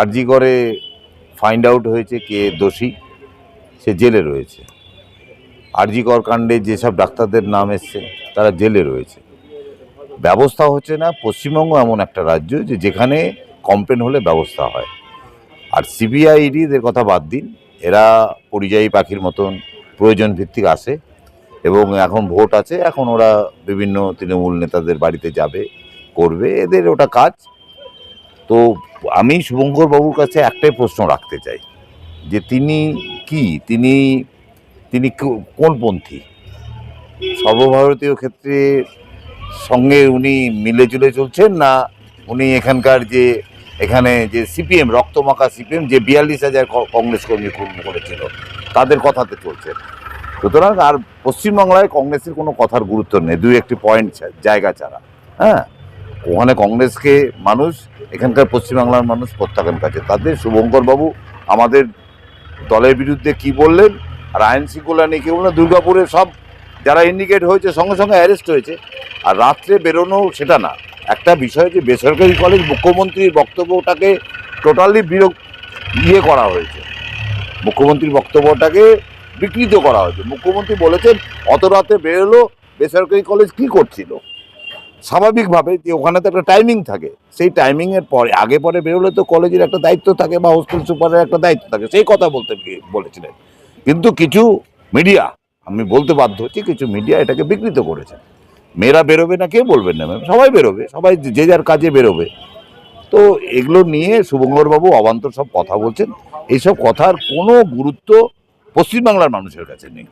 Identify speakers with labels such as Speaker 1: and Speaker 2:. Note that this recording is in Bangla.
Speaker 1: আরজি করে ফাইন্ড আউট হয়েছে কে দোষী, সে জেলে রয়েছে। আরজি কর কাণ্ডে যেসব ডাক্তারদের নাম এসছে তারা জেলে রয়েছে। ব্যবস্থা হচ্ছে না। পশ্চিমবঙ্গ এমন একটা রাজ্য যেখানে কমপ্লেন হলে ব্যবস্থা হয়। আর সিবিআই ইডিদের কথা বাদ দিন, এরা পরিযায়ী পাখির মতন প্রয়োজন ভিত্তিক আসে এবং এখন ভোট আছে, এখন ওরা বিভিন্ন তৃণমূল নেতাদের বাড়িতে যাবে, করবে, এদের ওটা কাজ। তো আমি শুভঙ্কর বাবুর কাছে একটাই প্রশ্ন রাখতে চাই যে তিনি কি, তিনি কোনপন্থী? সর্বভারতীয় ক্ষেত্রে সঙ্গে উনি মিলে জুলে চলছেন, না উনি এখানকার এখানে যে সিপিএম, রক্তমাখা সিপিএম, যে 42,000 কংগ্রেস কর্মী খুন করেছিল, তাদের কথাতে চলছেন? সুতরাং আর পশ্চিমবাংলায় কংগ্রেসের কোনো কথার গুরুত্ব নেই, দুই একটি পয়েন্ট জায়গা ছাড়া। হ্যাঁ, ওখানে কংগ্রেসকে মানুষ, এখানকার পশ্চিমবাংলার মানুষ প্রত্যাখ্যান করছে। তাদের শুভঙ্কর বাবু আমাদের দলের বিরুদ্ধে কি বললেন, আর আইন শৃঙ্খলা নিয়ে কি বললেন, দুর্গাপুরের সব যারা ইন্ডিকেট হয়েছে সঙ্গে সঙ্গে অ্যারেস্ট হয়েছে। আর রাত্রে বেরোনো সেটা না, একটা বিষয় যে বেসরকারি কলেজ, মুখ্যমন্ত্রীর বক্তব্যটাকে টোটালি করা হয়েছে, মুখ্যমন্ত্রীর বক্তব্যটাকে বিকৃত করা হয়েছে। মুখ্যমন্ত্রী বলেছেন অত রাতে বেরোলো, বেসরকারি কলেজ কি করছিল? স্বাভাবিকভাবে যে ওখানে তো একটা টাইমিং থাকে, সেই টাইমিংয়ের পরে আগে পরে বেরোলে তো কলেজের একটা দায়িত্ব থাকে বা হোস্টেল সুপারের একটা দায়িত্ব থাকে, সেই কথা বলেছিলেন। কিন্তু কিছু মিডিয়া, আমি বলতে বাধ্য হচ্ছি, কিছু মিডিয়া এটাকে বিকৃত করেছে। মেয়েরা বেরোবে না কে বলবেন না, ম্যাম, সবাই বেরোবে, সবাই যে যার কাজে বেরোবে। তো এগুলো নিয়ে শুভঙ্করবাবু অবান্তর সব কথা বলছেন। এইসব কথার কোনো গুরুত্ব পশ্চিমবাংলার মানুষের কাছে নেই।